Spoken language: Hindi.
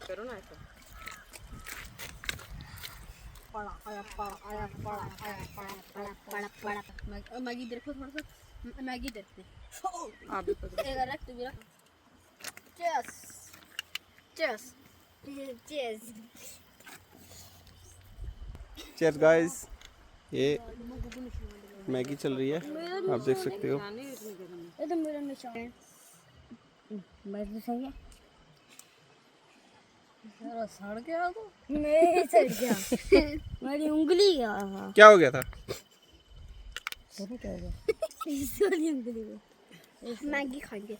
करो ना ऐसा। मैगी देखो थोड़ा सा, मैगी देखते आप भी पकड़ो। रख तू भी रख। चेस चेस चेस चीयर्स गाइस, ये मैगी चल रही है, आप देख सकते हो। ये तो मेरा निशान है। बस तो सही है। यार सड़ गया तो। नहीं सड़ गया। मेरी उंगली क्या हो गया था? क्या हो गया? मेरी उंगली में मैगी खाएंगे।